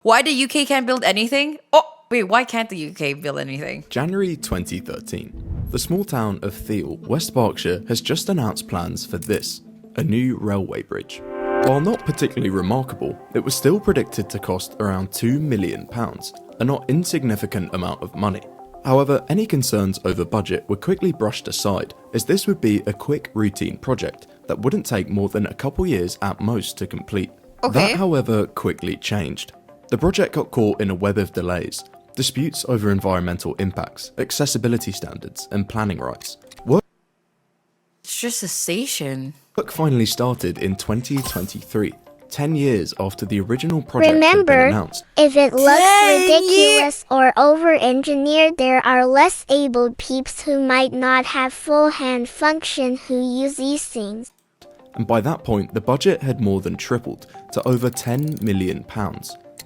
Why the UK can't build anything? Oh, wait, why can't the UK build anything? January 2013. The small town of Theale, West Berkshire, has just announced plans for this, a new railway bridge. While not particularly remarkable, it was still predicted to cost around £2 million, a not insignificant amount of money. However, any concerns over budget were quickly brushed aside, as this would be a quick routine project that wouldn't take more than a couple years at most to complete. Okay. That, however, quickly changed. The project got caught in a web of delays, disputes over environmental impacts, accessibility standards, and planning rights. It's just a station. Work finally started in 2023, 10 years after the original project had Remember, been announced. if it looks Dang ridiculous or over-engineered, there are less abled peeps who might not have full hand function who use these things. And by that point, the budget had more than tripled to over £10 million.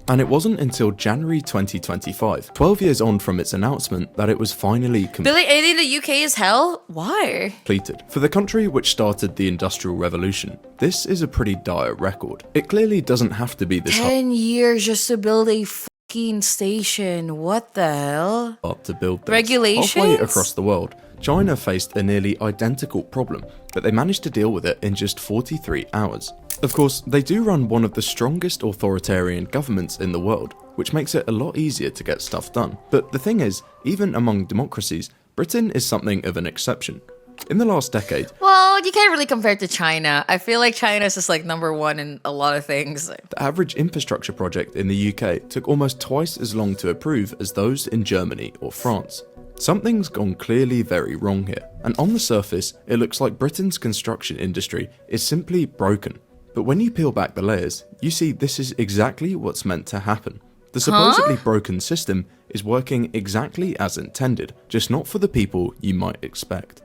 And it wasn't until January 2025, 12 years on from its announcement, that it was finally Building anything in the UK is hell? Why? completed. For the country which started the Industrial Revolution, this is a pretty dire record. It clearly doesn't have to be this 10 years just to build a fucking station. What the hell? hard to build things. Regulations? Halfway across the world, China faced a nearly identical problem, but they managed to deal with it in just 43 hours. Of course, they do run one of the strongest authoritarian governments in the world, which makes it a lot easier to get stuff done. But the thing is, even among democracies, Britain is something of an exception. In the last decade, Well, you can't really compare it to China. I feel like China's just like number one in a lot of things. the average infrastructure project in the UK took almost twice as long to approve as those in Germany or France. Something's gone clearly very wrong here, and on the surface, it looks like Britain's construction industry is simply broken. But when you peel back the layers, you see this is exactly what's meant to happen. The supposedly broken system is working exactly as intended, just not for the people you might expect.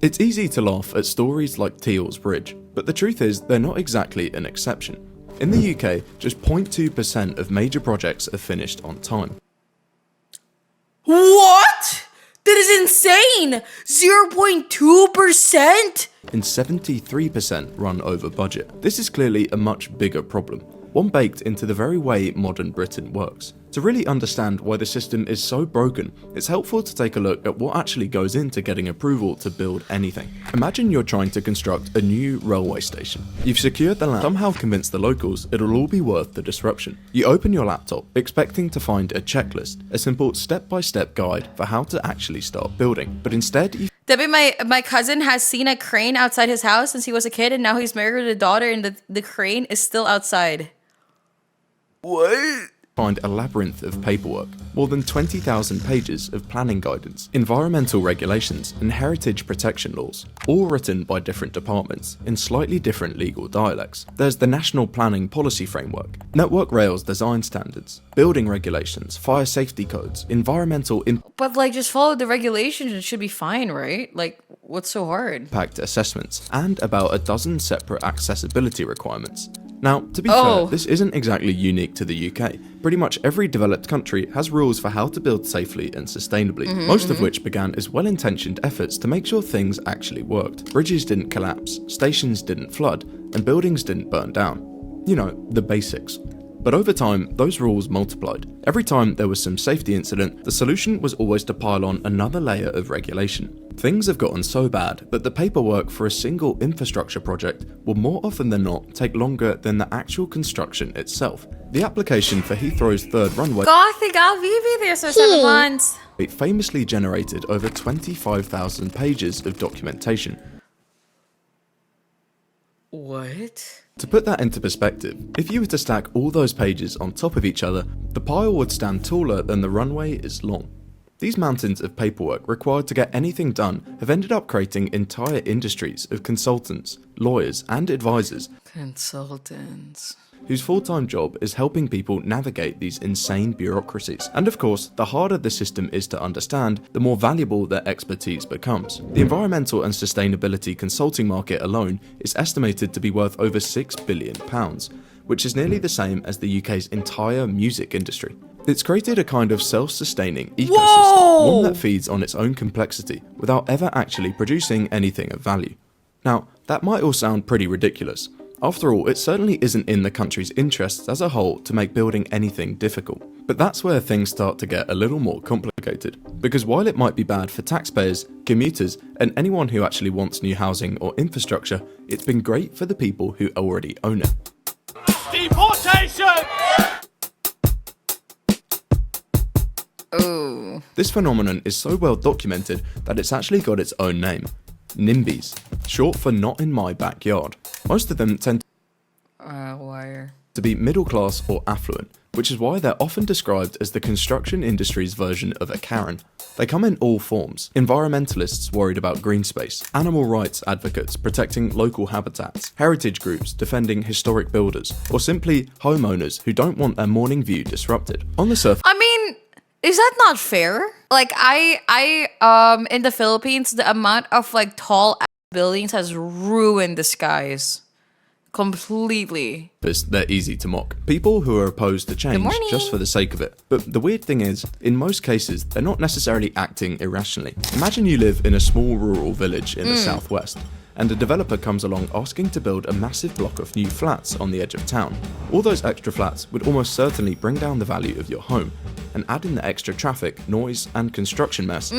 It's easy to laugh at stories like Theale's Bridge, but the truth is they're not exactly an exception. In the UK, just 0.2% of major projects are finished on time. What? That is insane! 0.2%? And 73% run over budget. This is clearly a much bigger problem, one baked into the very way modern Britain works. To really understand why the system is so broken, it's helpful to take a look at what actually goes into getting approval to build anything. Imagine you're trying to construct a new railway station. You've secured the land, somehow convinced the locals it'll all be worth the disruption. You open your laptop, expecting to find a checklist, a simple step-by-step guide for how to actually start building, but instead you Debbie, my cousin has seen a crane outside his house since he was a kid, and now he's married with a daughter, and the crane is still outside. What? find a labyrinth of paperwork, more than 20,000 pages of planning guidance, environmental regulations, and heritage protection laws, all written by different departments in slightly different legal dialects. There's the National Planning Policy Framework, Network Rail's design standards, building regulations, fire safety codes, environmental But like, just follow the regulations and it should be fine, right? Like, what's so hard? impact assessments, and about a dozen separate accessibility requirements. Now, to be Oh. fair, this isn't exactly unique to the UK. Pretty much every developed country has rules for how to build safely and sustainably, most of which began as well-intentioned efforts to make sure things actually worked. Bridges didn't collapse, stations didn't flood, and buildings didn't burn down. You know, the basics. But over time, those rules multiplied. Every time there was some safety incident, the solution was always to pile on another layer of regulation. Things have gotten so bad that the paperwork for a single infrastructure project will more often than not take longer than the actual construction itself. The application for Heathrow's third runway Gothic, I'll be there for 7 months. famously generated over 25,000 pages of documentation. What? To put that into perspective, if you were to stack all those pages on top of each other, the pile would stand taller than the runway is long. These mountains of paperwork required to get anything done have ended up creating entire industries of consultants, lawyers, and advisors Consultants. whose full-time job is helping people navigate these insane bureaucracies. And of course, the harder the system is to understand, the more valuable their expertise becomes. The environmental and sustainability consulting market alone is estimated to be worth over £6 billion, which is nearly the same as the UK's entire music industry. It's created a kind of self-sustaining ecosystem, one that feeds on its own complexity without ever actually producing anything of value. Now, that might all sound pretty ridiculous. After all, it certainly isn't in the country's interests as a whole to make building anything difficult. But that's where things start to get a little more complicated, because while it might be bad for taxpayers, commuters, and anyone who actually wants new housing or infrastructure, it's been great for the people who already own it. Deportation! Ooh. This phenomenon is so well documented that it's actually got its own name. NIMBYs, short for not in my backyard. Most of them tend Wire. to be middle class or affluent, which is why they're often described as the construction industry's version of a Karen. They come in all forms: environmentalists worried about green space, animal rights advocates protecting local habitats, heritage groups defending historic builders, or simply homeowners who don't want their morning view disrupted. On the surface, I mean, is that not fair? Like I in the Philippines, the amount of like tall buildings has ruined the skies completely. they're easy to mock. People who are opposed to change morning. just for the sake of it. But the weird thing is, in most cases, they're not necessarily acting irrationally. Imagine you live in a small rural village in the southwest, and a developer comes along asking to build a massive block of new flats on the edge of town. All those extra flats would almost certainly bring down the value of your home, and add in the extra traffic, noise, and construction mess.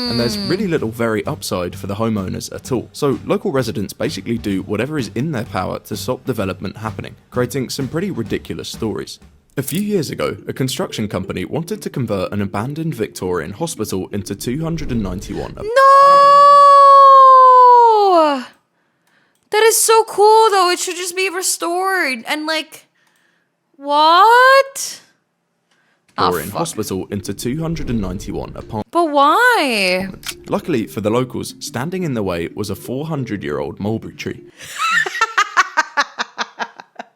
And there's really little very upside for the homeowners at all. So local residents basically do whatever is in their power to stop development happening, creating some pretty ridiculous stories. A few years ago, a construction company wanted to convert an abandoned Victorian hospital into 291 No! That is so cool though. It should just be restored. And like, what? Victorian fuck. hospital into 291 apartments. But why? Luckily for the locals, standing in the way was a 400-year-old mulberry tree.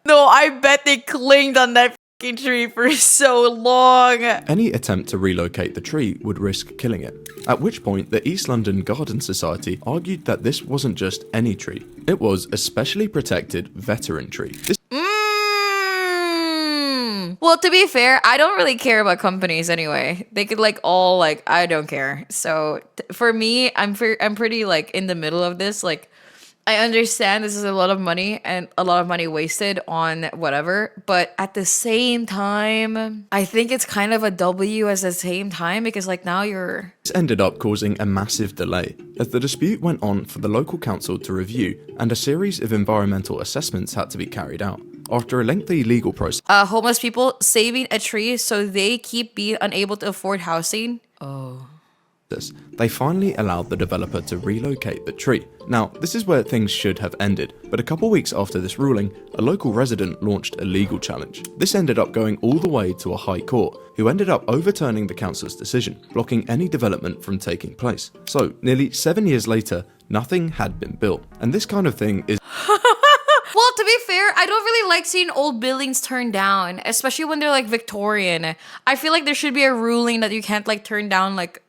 No, I bet they clinged on that fucking tree for so long. Any attempt to relocate the tree would risk killing it. At which point, the East London Garden Society argued that this wasn't just any tree. It was a specially protected veteran tree. This Well, to be fair, I don't really care about companies anyway. They could like all like I don't care. So for me, I'm pretty like in the middle of this. Like I understand this is a lot of money and a lot of money wasted on whatever, but at the same time, I think it's kind of a W at the same time because like now you're ended up causing a massive delay, as the dispute went on for the local council to review, and a series of environmental assessments had to be carried out. After a lengthy legal process, homeless people saving a tree so they keep being unable to afford housing. they finally allowed the developer to relocate the tree. Now, this is where things should have ended, but a couple weeks after this ruling, a local resident launched a legal challenge. This ended up going all the way to a high court, who ended up overturning the council's decision, blocking any development from taking place. So, nearly 7 years later, nothing had been built. And this kind of thing is Well, to be fair, I don't really like seeing old buildings turned down, especially when they're like Victorian. I feel like there should be a ruling that you can't like turn down like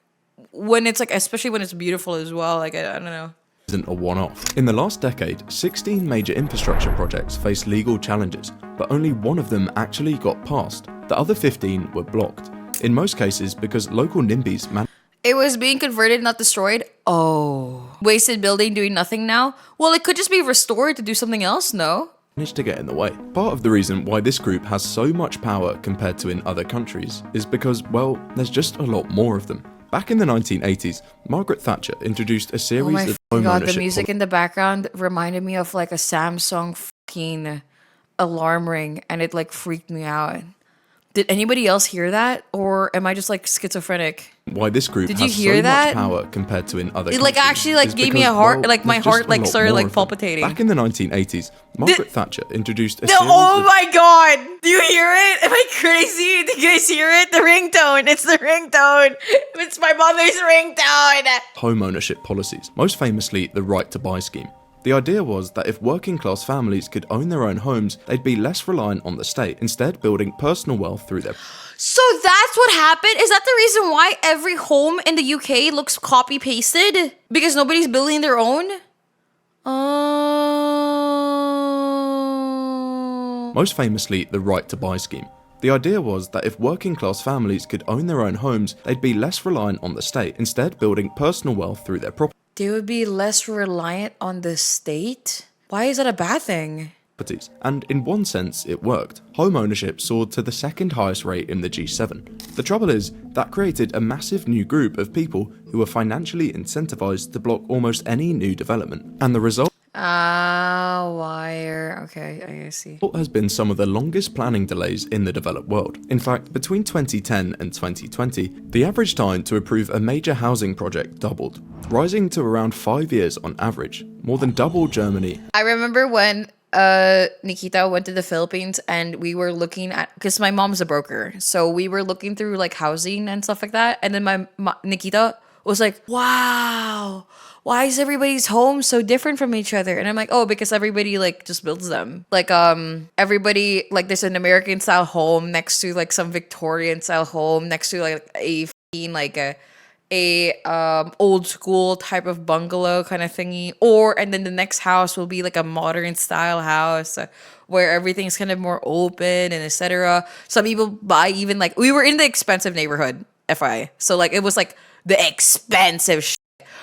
when it's like, especially when it's beautiful as well. Like, I don't know. isn't a one-off. In the last decade, 16 major infrastructure projects faced legal challenges, but only one of them actually got passed. The other 15 were blocked, in most cases because local NIMBYs It was being converted, not destroyed. Oh. Wasted building doing nothing now? Well, it could just be restored to do something else, no? managed to get in the way. Part of the reason why this group has so much power compared to in other countries is because, well, there's just a lot more of them. Back in the 1980s, Margaret Thatcher introduced a series of Oh my god, homeownership the music in the background reminded me of like a Samsung fucking alarm ring and it like freaked me out. Did anybody else hear that? Or am I just like schizophrenic? Why this group Did you has hear so that? much power compared to in other It countries like actually like is gave me because, a heart, well, like my there's just heart a like lot started more like of them. palpitating. Back in the 1980s, Margaret Thatcher introduced a No, series oh of my god! Do you hear it? Am I crazy? Do you guys hear it? The ringtone. It's the ringtone. It's my mother's ringtone. homeownership policies, most famously the right to buy scheme. The idea was that if working class families could own their own homes, they'd be less reliant on the state, instead building personal wealth through their So that's what happened? Is that the reason why every home in the UK looks copy-pasted? Because nobody's building their own? Oh. most famously the right to buy scheme. The idea was that if working class families could own their own homes, they'd be less reliant on the state, instead building personal wealth through their property. They would be less reliant on the state? Why is that a bad thing? And in one sense, it worked. Home ownership soared to the second highest rate in the G7. The trouble is, that created a massive new group of people who were financially incentivized to block almost any new development. And the result wire. Okay, I see. has been some of the longest planning delays in the developed world. In fact, between 2010 and 2020, the average time to approve a major housing project doubled, rising to around 5 years on average, more than double Germany. I remember when Nikita went to the Philippines and we were looking at, because my mom's a broker, so we were looking through like housing and stuff like that, and then Nikita was like, wow, why is everybody's home so different from each other? And I'm like, oh, because everybody like just builds them. Like everybody, like there's an American style home next to like some Victorian style home next to like a old school type of bungalow kind of thingy, and then the next house will be like a modern style house where everything's kind of more open and etc. Some people buy, even like, we were in the expensive neighborhood, FYI, so like it was like the expensive shit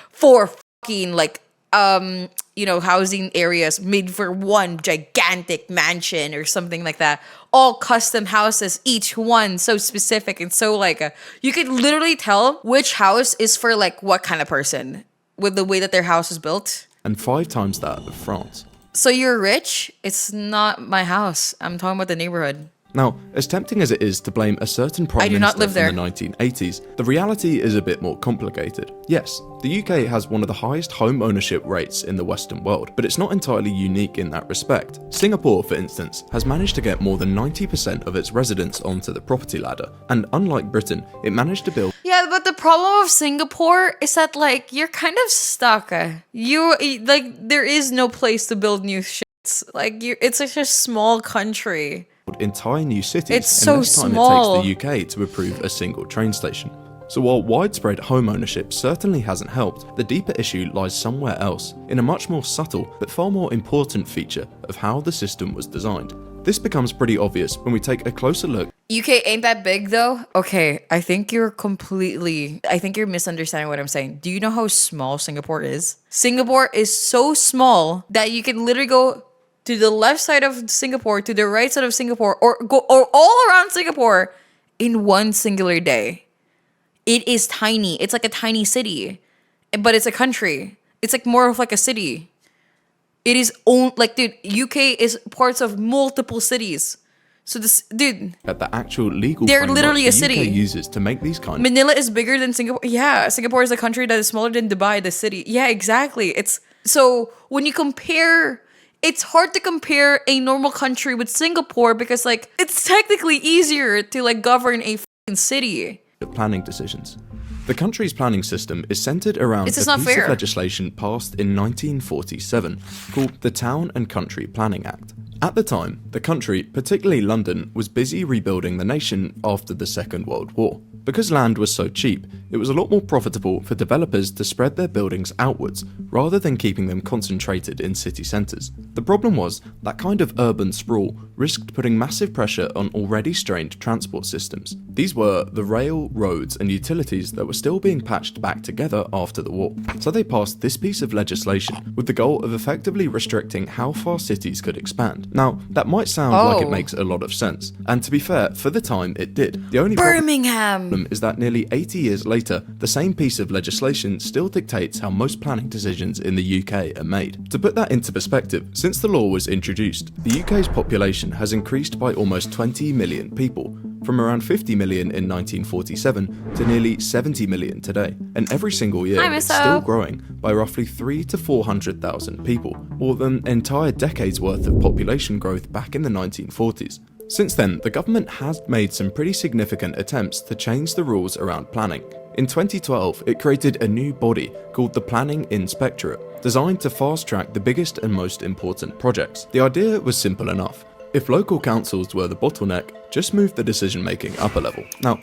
for fucking like housing areas made for one gigantic mansion or something like that. All custom houses, each one so specific and so like you could literally tell which house is for like what kind of person with the way that their house is built. And 5 times that of France. So you're rich? It's not my house. I'm talking about the neighborhood. Now, as tempting as it is to blame a certain prime minister from the 1980s, the reality is a bit more complicated. Yes, the UK has one of the highest home ownership rates in the Western world, but it's not entirely unique in that respect. Singapore, for instance, has managed to get more than 90% of its residents onto the property ladder, and unlike Britain, it managed to build. Yeah, but the problem of Singapore is that like you're kind of stuck. There is no place to build new shits. Like it's such a small country. Entire new cities it's so in less time small. it takes the UK to approve a single train station. So while widespread home ownership certainly hasn't helped, the deeper issue lies somewhere else, in a much more subtle but far more important feature of how the system was designed. This becomes pretty obvious when we take a closer look. UK ain't that big though? Okay, I think you're misunderstanding what I'm saying. Do you know how small Singapore is? Singapore is so small that you can literally go to the left side of Singapore, to the right side of Singapore, or all around Singapore in one singular day. It is tiny. It's like a tiny city, but it's a country. It's like more of like a city. It is UK is parts of multiple cities. So this, dude, at the actual legal they're framework literally the a city. UK uses to make these kind of. Manila is bigger than Singapore. Yeah, Singapore is a country that is smaller than Dubai, the city. Yeah, exactly. It's so when you compare. It's hard to compare a normal country with Singapore because like it's technically easier to like govern a fucking city. Planning decisions. The country's planning system is centered around a piece of legislation passed in 1947 called the Town and Country Planning Act. At the time, the country, particularly London, was busy rebuilding the nation after the Second World War. Because land was so cheap, it was a lot more profitable for developers to spread their buildings outwards, rather than keeping them concentrated in city centres. The problem was, that kind of urban sprawl risked putting massive pressure on already strained transport systems. These were the rail, roads and utilities that were still being patched back together after the war. So they passed this piece of legislation with the goal of effectively restricting how far cities could expand. Now, that might sound like it makes a lot of sense, and to be fair, for the time it did. The only Birmingham is that nearly 80 years later, the same piece of legislation still dictates how most planning decisions in the UK are made. To put that into perspective, since the law was introduced, the UK's population has increased by almost 20 million people, from around 50 million in 1947 to nearly 70 million today. And every single year it's still growing by roughly 300,000 to 400,000 people, more than an entire decade's worth of population growth back in the 1940s. Since then, the government has made some pretty significant attempts to change the rules around planning. In 2012, it created a new body called the Planning Inspectorate, designed to fast-track the biggest and most important projects. The idea was simple enough. If local councils were the bottleneck, just move the decision-making up a level. Now,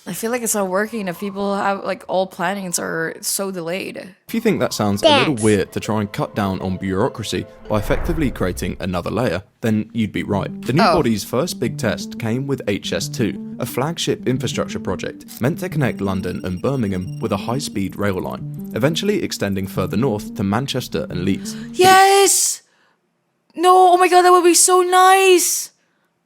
I feel like it's not working if people have like all plannings are so delayed. If you think that sounds a little Dance. weird to try and cut down on bureaucracy by effectively creating another layer, then you'd be right. The new body's first big test came with HS2, a flagship infrastructure project meant to connect London and Birmingham with a high-speed rail line, eventually extending further north to Manchester and Leeds. Yes! No, oh my god, that would be so nice!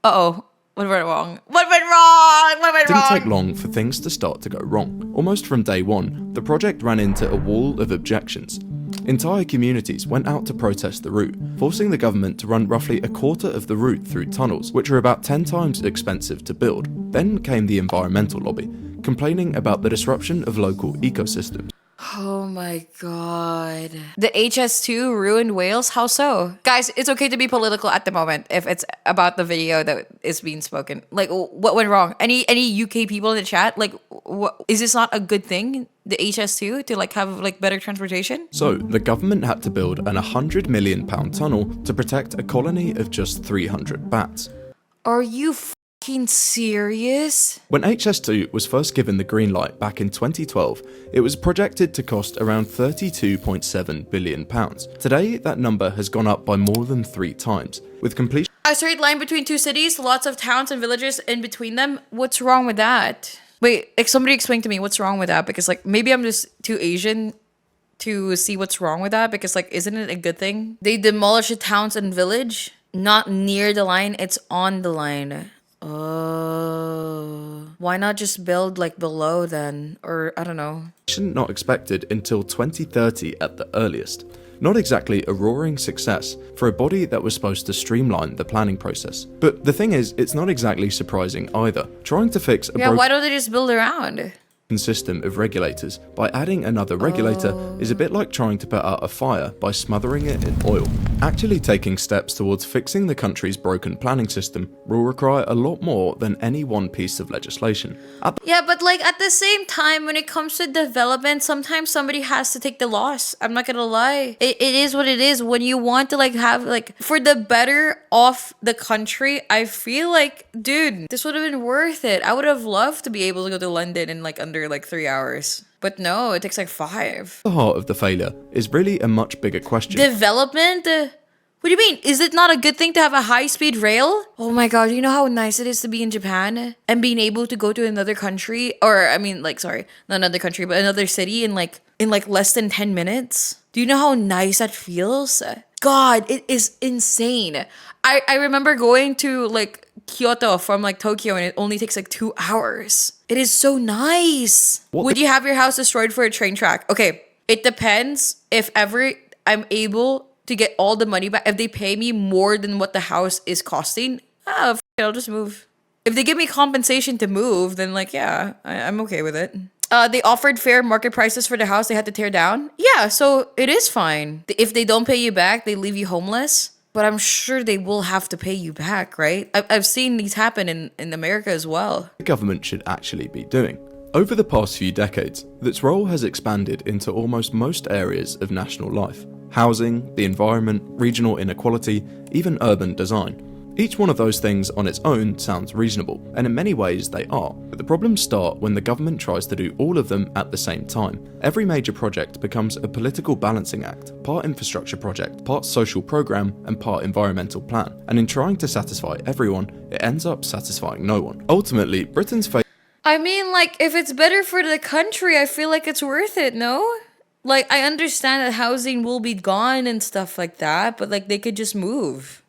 Uh-oh. What went wrong? What went wrong? What went It didn't wrong? take long for things to start to go wrong. Almost from day one, the project ran into a wall of objections. Entire communities went out to protest the route, forcing the government to run roughly a quarter of the route through tunnels, which are about 10 times expensive to build. Then came the environmental lobby, complaining about the disruption of local ecosystems. Oh my god. The HS2 ruined Wales? How so? Guys, it's okay to be political at the moment if it's about the video that is being spoken. Like, what went wrong? Any UK people in the chat? Like, is this not a good thing? The HS2 to like have like better transportation? So, the government had to build an £100 million tunnel to protect a colony of just 300 bats. Are you fucking serious? When HS2 was first given the green light back in 2012, it was projected to cost around £32.7 billion. Today, that number has gone up by more than 3 times, with completion A straight line between two cities, lots of towns and villages in between them. What's wrong with that? Wait, like somebody explain to me what's wrong with that, because like maybe I'm just too Asian to see what's wrong with that, because like isn't it a good thing? They demolish the towns and village, not near the line, it's on the line. Oh, why not just build like below then? Or I don't know. not expected until 2030 at the earliest. Not exactly a roaring success for a body that was supposed to streamline the planning process. But the thing is, it's not exactly surprising either. Trying to fix a broken Why don't they just build around? system of regulators by adding another regulator is a bit like trying to put out a fire by smothering it in oil. Actually taking steps towards fixing the country's broken planning system will require a lot more than any one piece of legislation. Yeah, but like at the same time, when it comes to development, sometimes somebody has to take the loss. I'm not gonna lie. It is what it is. When you want to like have like for the better of the country, I feel like, dude, this would have been worth it. I would have loved to be able to go to London in like under like 3 hours. But no, it takes like 5. The heart of the failure is really a much bigger question. Development? What do you mean? Is it not a good thing to have a high-speed rail? Oh my god, you know how nice it is to be in Japan and being able to go to another country, or I mean like sorry, not another country, but another city in like less than 10 minutes? Do you know how nice that feels? God, it is insane. I remember going to like Kyoto from like Tokyo and it only takes like 2 hours. It is so nice. Would you have your house destroyed for a train track? Okay, it depends if ever I'm able to get all the money back. If they pay me more than what the house is costing, I'll just move. If they give me compensation to move, then like, yeah, I'm okay with it. They offered fair market prices for the house they had to tear down. Yeah, so it is fine. If they don't pay you back, they leave you homeless. But I'm sure they will have to pay you back, right? I've seen these happen in America as well. The government should actually be doing. Over the past few decades, its role has expanded into almost most areas of national life. Housing, the environment, regional inequality, even urban design. Each one of those things on its own sounds reasonable, and in many ways they are. But the problems start when the government tries to do all of them at the same time. Every major project becomes a political balancing act, part infrastructure project, part social program, and part environmental plan. And in trying to satisfy everyone, it ends up satisfying no one. Ultimately, Britain's I mean, like, if it's better for the country, I feel like it's worth it, no? Like, I understand that housing will be gone and stuff like that, but like, they could just move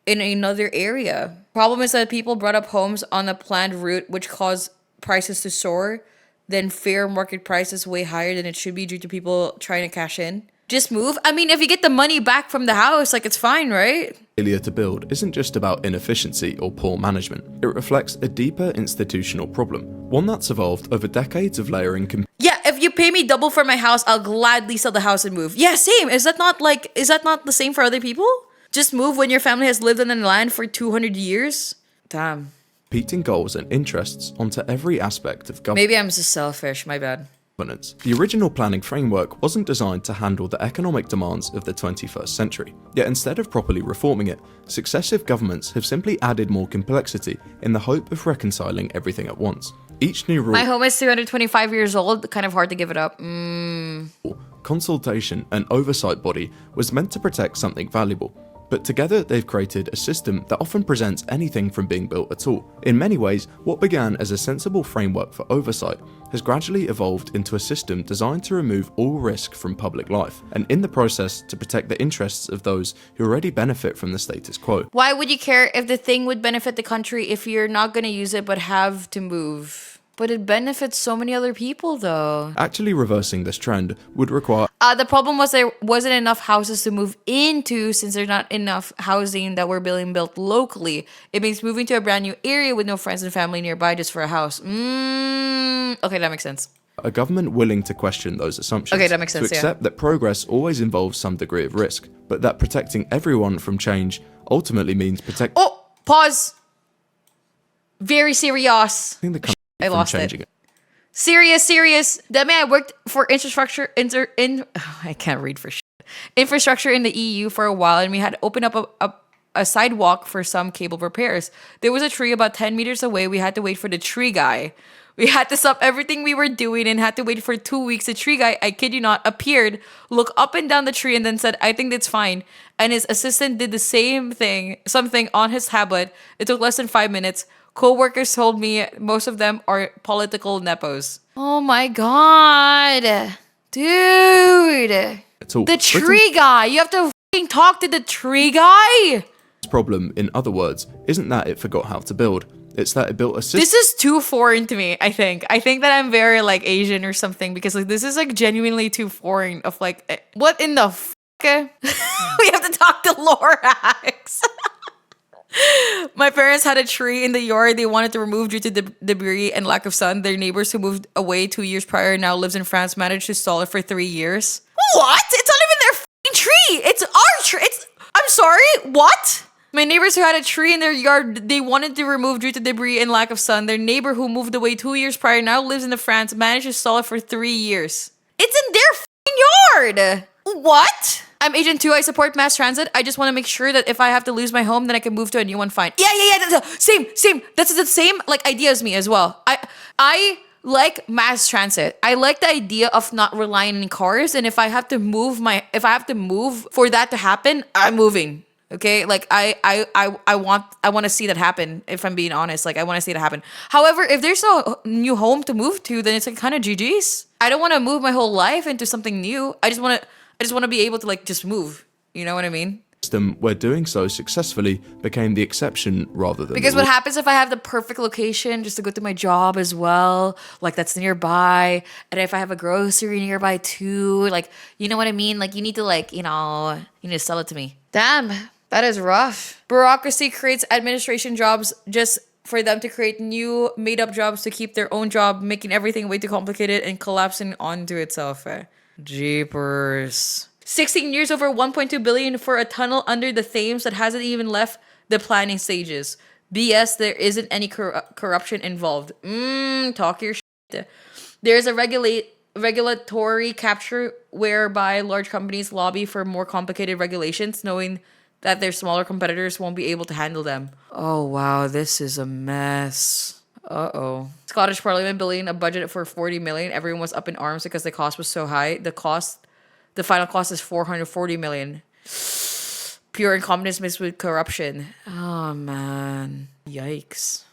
in another area. Problem is that people brought up homes on a planned route, which caused prices to soar. Then fair market prices way higher than it should be due to people trying to cash in. Just move. I mean, if you get the money back from the house, like it's fine, right? Failure to build isn't just about inefficiency or poor management. It reflects a deeper institutional problem, one that's evolved over decades of layering. Yeah, if you pay me double for my house, I'll gladly sell the house and move. Yeah, same. Is that not the same for other people? Just move when your family has lived on the land for 200 years? Damn. Competing goals and interests onto every aspect of government. Maybe I'm just selfish, my bad. The original planning framework wasn't designed to handle the economic demands of the 21st century. Yet instead of properly reforming it, successive governments have simply added more complexity in the hope of reconciling everything at once. Each new rule, My home is 225 years old. Kind of hard to give it up. consultation, and oversight body was meant to protect something valuable. But together they've created a system that often presents anything from being built at all. In many ways, what began as a sensible framework for oversight has gradually evolved into a system designed to remove all risk from public life, and in the process to protect the interests of those who already benefit from the status quo. Why would you care if the thing would benefit the country if you're not going to use it but have to move? But it benefits so many other people, though. Actually reversing this trend would require The problem was there wasn't enough houses to move into since there's not enough housing that were being built locally. It means moving to a brand new area with no friends and family nearby just for a house. Okay, that makes sense. a government willing to question those assumptions. Okay, that makes sense, to yeah. accept that progress always involves some degree of risk, but that protecting everyone from change ultimately means protecting Oh, pause. Very serious. the country I from lost changing it. Serious. That meant I worked for infrastructure I can't read for shit. Infrastructure in the EU for a while, and we had to open up a sidewalk for some cable repairs. There was a tree about 10 meters away. We had to wait for the tree guy. We had to stop everything we were doing and had to wait for 2 weeks. The tree guy, I kid you not, appeared, looked up and down the tree, and then said, "I think that's fine." And his assistant did the same thing, something on his tablet. It took less than 5 minutes. Co-workers told me most of them are political nepos. Oh my god. Dude. at all. The tree guy. You have to fucking talk to the tree guy? Britain's problem, in other words, isn't that it forgot how to build. It's that it built a system This is too foreign to me, I think. I think that I'm very like Asian or something because like this is like genuinely too foreign of like what in the fuck? We have to talk to Lorax. My parents had a tree in the yard they wanted to remove due to debris and lack of sun. Their neighbors who moved away 2 years prior now lives in France managed to stall it for 3 years. What? It's not even their fucking tree. It's our tree. I'm sorry. What? My neighbors who had a tree in their yard they wanted to remove due to debris and lack of sun. Their neighbor who moved away 2 years prior now lives in France managed to stall it for 3 years. It's in their fucking yard. What? I'm Asian too. I support mass transit. I just want to make sure that if I have to lose my home, then I can move to a new one. Fine. Yeah. Same. That's the same like idea as me as well. I like mass transit. I like the idea of not relying on cars. And if I have to move for that to happen, I'm moving. Okay, like I want to see that happen. If I'm being honest, like I want to see that happen. However, if there's no new home to move to, then it's like kind of GG's. I don't want to move my whole life into something new. I just want to be able to like just move. You know what I mean? where doing so successfully became the exception rather than Because the what rule. happens if I have the perfect location just to go to my job as well, like that's nearby, and if I have a grocery nearby too, like you know what I mean? Like you need to sell it to me. Damn, that is rough. Bureaucracy creates administration jobs just for them to create new made-up jobs to keep their own job, making everything way too complicated and collapsing onto itself. Jeepers. 16 years over 1.2 billion for a tunnel under the Thames that hasn't even left the planning stages. BS, there isn't any corruption involved. Talk your shit. There's a regulatory capture whereby large companies lobby for more complicated regulations, knowing that their smaller competitors won't be able to handle them. Oh, wow, this is a mess. Uh-oh. Scottish Parliament billing a budget for 40 million. Everyone was up in arms because the cost was so high. The final cost is 440 million. Pure incompetence mixed with corruption. Oh, man. Yikes.